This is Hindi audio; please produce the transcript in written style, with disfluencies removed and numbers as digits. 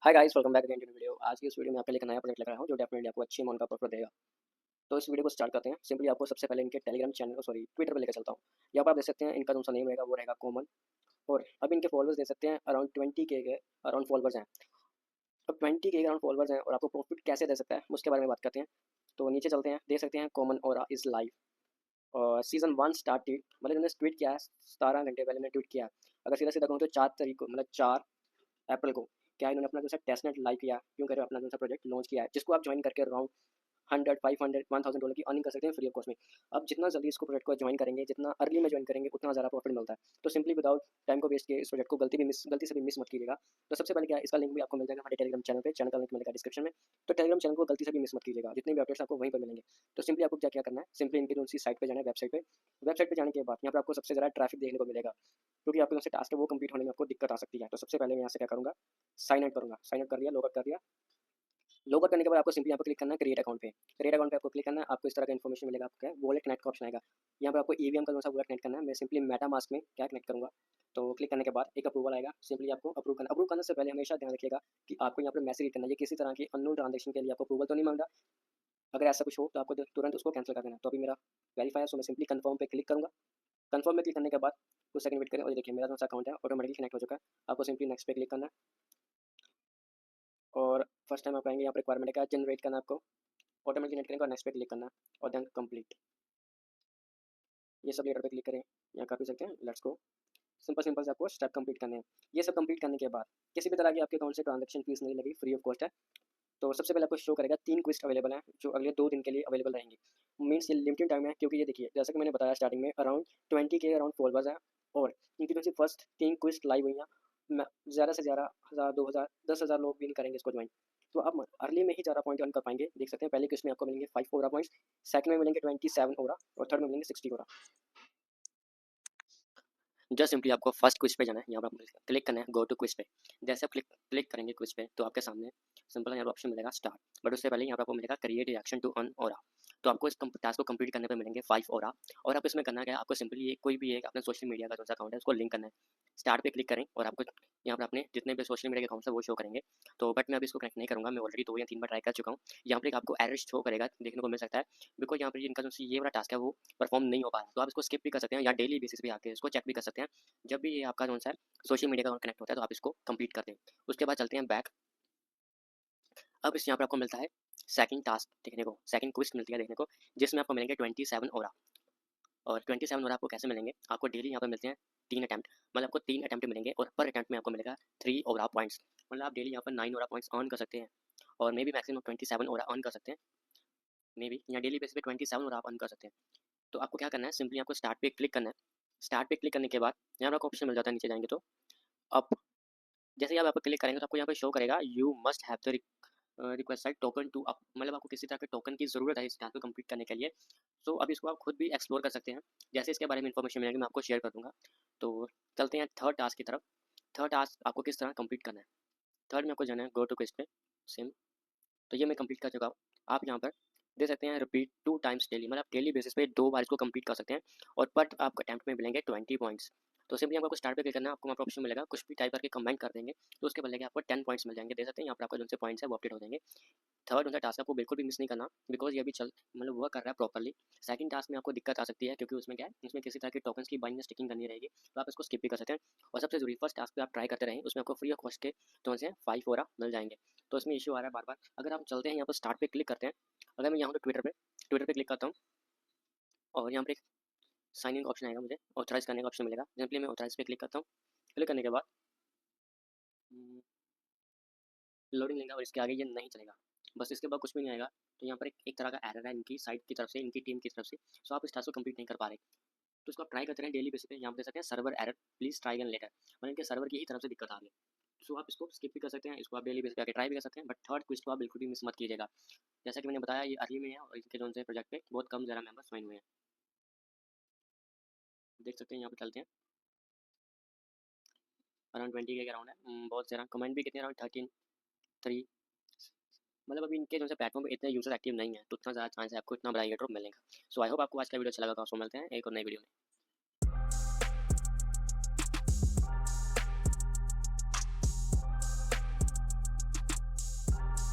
Hi guys, welcome back again to new video. आज की इस वीडियो में आपके लिए एक नया प्रोजेक्ट लेकर आया हूं जो डेफिनेटली आपको अच्छी अमाउंट का प्रॉफिट देगा। तो इस वीडियो को स्टार्ट करते हैं। सिंपली आपको सबसे पहले इनके टेलीग्राम चैनल ट्विटर पे लेकर चलता हूं। यहाँ पर आप देख सकते हैं इनका जो सा नेम रहेगा वो रहेगा कॉमन। और अब इनके फॉलोअर्स देख सकते हैं अराउंड 20 के अराउंड फॉलोअर्स हैं। अब 20 के अराउंड फॉलोअर्स हैं और आपको प्रॉफिट कैसे दे सकता है उसके बारे में बात करते हैं। तो नीचे चलते हैं, देख सकते हैं कॉमन और इज लाइव और सीजन 1 स्टार्टेड, मतलब इन्होंने ट्वीट किया है 17 घंटे पहले इन्होंने ट्वीट किया है। अगर सीधा सीधा कहूँ तो 4 तारीख को, मतलब 4 अप्रैल को क्या इन्होंने अपना जो सा टेस्ट नेट लाइव किया, क्यों कह रहे हो, अपना जो सा प्रोजेक्ट लॉन्च किया है, जिसको आप ज्वाइन करके अराउंड 100 500 $1000 की अर्निंग कर सकते हैं फ्री ऑफ कॉस्ट में। अब जितना जल्दी इसको प्रोजेक्ट को ज्वाइन करेंगे, जितना अर्ली में ज्वाइन करेंगे, उतना ज़्यादा प्रॉफिट मिलता है। तो सिंपली विदाउट टाइम को वेस्ट किए इस प्रोजेक्ट को गलती से भी मिस मत कीजिएगा। तो सबसे पहले क्या है, इसका लिंक भी आपको मिल जाएगा हमारे टेलीग्राम चैनल पे, चैनल का लिंक मिलेगा डिस्क्रिप्शन में। तो टेलीग्राम चैनल को गलती से भी मिस मत कीजिएगा, जितने भी अपडेट्स आपको वहीं पर मिलेंगे। तो सिंपली आपको क्या क्या करना है, सिंपली इनकी जो सी साइट पे जाना है, वेबसाइट पे जाने के बाद यहाँ पर आपको सबसे ज़्यादा ट्रैफिक देखने को मिलेगा, क्योंकि आपके जो से टास्क है वो कंप्लीट होने में आपको दिक्कत आ सकती है। तो सबसे पहले मैं यहाँ से क्या करूँगा, साइन आउट करूँगा। साइन आउट कर दिया, लॉग आउट कर दिया। लॉग आउट करने के बाद आपको सिंपली यहाँ पर क्लिक करना है क्रिएट अकाउंट पे। क्रिएट अकाउंट पे आपको क्लिक करना है, आपको इस तरह का इन्फॉर्मेशन मिलेगा। आपका वॉलेट कनेक्ट का ऑप्शन आएगा। यहाँ पर आपको ईवीएम का जो सा वॉलेट कनेक्ट करना है। मैं सिंपली मेटामास्क में क्या कनेक्ट करूँगा। तो क्लिक करने के बाद एक अप्रूवल आएगा, सिंपली आपको अप्रूव करना। अप्रूव करने से पहले हमेशा ध्यान रखिएगा कि आपको यहाँ पर मैसेज करना है, ये किसी तरह की अननोन ट्रांजेक्शन के लिए आपको अप्रूवल तो नहीं मांग रहा। अगर ऐसा कुछ हो तो आपको तुरंत उसको कैंसिल कर देना है। तो अभी मेरा वेरीफाई है, सो मैं सिंपली कन्फर्म पे क्लिक करूँगा। कन्फर्म में क्लिक करने के बाद कुछ सेकंड वेट करें और ये देखिए मेरा जो सा अकाउंट है ऑटोमेटिकली कनेक्ट हो चुका है। आपको सिंपली नेक्स्ट पे क्लिक करना है और फर्स्ट टाइम आप आएंगे, यहाँ पर रिक्वायरमेंट का जनरेट करना है आपको। ऑटोमेटिक नेट करेंगे और नेक्स्ट पे क्लिक करना है और देन कंप्लीट। ये सब लेटर पे क्लिक करें, यहाँ कर भी सकते हैं। Let's go. सिंपल सिंपल से आपको स्टेप कंप्लीट करने हैं। ये सब कंप्लीट करने के बाद किसी भी तरह की आपके अकाउंट से ट्रांजेक्शन फीस नहीं लगी, फ्री ऑफ कॉस्ट है। तो सबसे पहले आपको शो करेगा 3 क्विस्ट अवेलेबल हैं जो अगले 2 दिन के लिए अवेलेबल रहेंगे। मीन्स ये लिमिटेड टाइम है, क्योंकि ये देखिए जैसा कि मैंने बताया स्टार्टिंग में अराउंड 20 के अराउंड फॉलोअर्स हैं और इनकी जो सी फर्स्ट 3 क्विस्ट लाइव हुई हैं। ज़्यादा से ज़्यादा 1000 2000 10,000 लोग भी नहीं करेंगे इसको ज्वाइन। तो आप अर्ली में ही ज़्यादा पॉइंट अर्न कर पाएंगे। देख सकते हैं पहले क्विस्ट में आपको मिलेंगे 5 ओरा पॉइंट्स, सेकंड में मिलेंगे 27 ओरा और थर्ड में मिलेंगे 60 ओरा। जस्ट सिंपली आपको फर्स्ट क्विज पे जाना है। यहाँ पर आपको क्लिक करना है गो टू क्विज पे। जैसे आप क्लिक करेंगे क्विज पे तो आपके सामने सिंपल यहाँ पर ऑप्शन मिलेगा स्टार्ट, बट उससे पहले यहाँ पर आपको मिलेगा क्रिएट रिएक्शन टू अर्न ओरा। तो आपको इस टास्क को कंप्लीट करने पे मिलेंगे 5 ओरा। और आपको इसमें करना क्या है, आपको सिंपली कोई भी एक अपने सोशल मीडिया का जो सा अकाउंट है उसको लिंक करना है। स्टार्ट पे क्लिक करें और आपको यहाँ पर अपने जितने भी सोशल मीडिया के अकाउंट्स है वो शो करेंगे। तो बट मैं अभी इसको कनेक्ट नहीं करूँगा, मैं ऑलरेडी 2 या 3 बार ट्राई कर चुका हूँ। यहाँ पर एक आपको एरर शो करेगा, देखने को मिल सकता है, बिकॉज यहाँ पर इनका जो ये वाला टास्क है वो परफॉर्म नहीं हो पाया। तो आप इसको स्किप भी कर सकते हैं या डेली बेसिस पे आके इसको चेक भी कर सकते हैं। जब भी ये आपका कौन सा है सोशल मीडिया का कनेक्ट होता है तो आप इसको कंप्लीट कर दें। उसके बाद चलते हैं बैक। अब इस यहाँ पर आपको मिलता है सेकंड टास्क देखने को, सेकंड क्विस्ट मिलती है देखने को, जिसमें आपको मिलेंगे 27 ओरा। और 27 ओरा आपको कैसे मिलेंगे, आपको डेली यहाँ पर मिलते हैं 3 अटैम्प्ट, मतलब आपको 3 अटैम्प्ट मिलेंगे और पर अटैम्प्ट में आपको मिलेगा 3 ओरा पॉइंट्स। मतलब आप डेली यहाँ पर 9 ओरा पॉइंट्स अर्न कर सकते हैं और may be maximum 27 aura earn कर सकते हैं। मे बी यहाँ डेली बेसिस पे 27 ओरा आप अर्न कर सकते हैं। तो आपको क्या करना है, सिंपली आपको स्टार्ट पे क्लिक करना है। स्टार्ट पे क्लिक करने के बाद यहाँ पर आपको ऑप्शन मिल जाता है, नीचे जाएंगे तो अब जैसे ही आप यहाँ पर क्लिक करेंगे तो आपको यहाँ पर शो करेगा you must have the request token to up, मतलब आपको किसी तरह के टोकन की ज़रूरत है इस टास्क को कंप्लीट करने के लिए। सो अब इसको आप खुद भी एक्सप्लोर कर सकते हैं। जैसे इसके बारे में इन्फॉर्मेशन मिलेगी मैं आपको शेयर कर दूंगा। तो चलते हैं थर्ड टास्क की तरफ। थर्ड टास्क आपको किस तरह कंप्लीट करना है। थर्ड में आपको जाना है गो टू क्वेस्ट पे, सेम। तो ये मैं कंप्लीट कर चुका हूँ। आप यहाँ पर दे सकते हैं रिपीट 2 टाइम्स डेली, मतलब आप डेली बेसिस पे 2 बार इसको कंप्लीट कर सकते हैं और बट आपको अटैम्प्ट में मिलेंगे 20 पॉइंट्स। तो सिंपली आपको स्टार्ट पे क्लिक करना है, आपको वहाँ पर ऑप्शन मिलेगा कुछ भी टाइप करके कमेंट कर देंगे तो उसके बदले आपको 10 पॉइंट्स मिल जाएंगे। दे सकते हैं यहाँ पर आपको जो से पॉइंट्स है वो अपडेट हो जाएंगे। थर्ड वाला टास्क आपको बिल्कुल भी मिस नहीं करना, बिकॉज ये अभी चल मतलब वर्क कर रहा है प्रॉपर्ली। सेकंड टास्क में आपको दिक्कत आ सकती है क्योंकि उसमें क्या है, उसमें किसी तरह के टोकन्स की बाइंग स्टिकिंग करनी रहेगी, तो आप इसको स्किप भी कर सकते हैं। और सबसे जरूरी फर्स्ट टास्क पे आप ट्राई करते रहें, उसमें आपको फ्री ऑफ कॉस्ट के जो से 5 ओरा मिल जाएंगे। तो इसमें इशू आ रहा है बार बार। अगर आप चलते हैं यहाँ पर स्टार्ट पे क्लिक करते हैं, अगर मैं यहाँ पर ट्विटर पे क्लिक करता हूँ और यहाँ पर एक साइन इन का ऑप्शन आएगा, मुझे ऑथराइज करने का ऑप्शन मिलेगा। सिंपली मैं ऑथराइज पे क्लिक करता हूँ। क्लिक करने के बाद लोडिंग लेगा और इसके आगे ये नहीं चलेगा, बस इसके बाद कुछ भी नहीं आएगा। तो यहाँ पर एक तरह का एरर है इनकी साइड की तरफ से, इनकी टीम की तरफ से। सो आप इस टास्क को कंप्लीट नहीं कर पा रहे। तो इसको आप ट्राई करते रहें डेली बेसिस पे। यहाँ पे दे सकते हैं server error, please try again later, मतलब इनके सर्वर की ही तरफ से दिक्कत आ रही है। सो आप इसको स्किप भी कर सकते हैं, इसको आप डेली बेसिस पे आके ट्राई भी कर सकते हैं, बट थर्ड क्विज को आप बिल्कुल भी मिस मत कीजिएगा। जैसा कि मैंने बताया ये अर्ली में है और इनके जो प्रोजेक्ट पे बहुत कम ज़रा मेंबर्स ज्वाइन हुए हैं। देख सकते हैं यहाँ पे चलते हैं अराउंड 20 के अराउंड है। बहुत ज़रा कमेंट भी कितने अराउंड 13 3, मतलब अभी इनके जो प्लेटफॉर्म पे इतने यूजर एक्टिव नहीं है तो उतना ज़्यादा चांस है आपको इतना बड़ा एयर ड्रॉप मिलेगा। सो आई होप आपको आज का वीडियो अच्छा लगा। तो मिलते हैं एक और नई वीडियो में।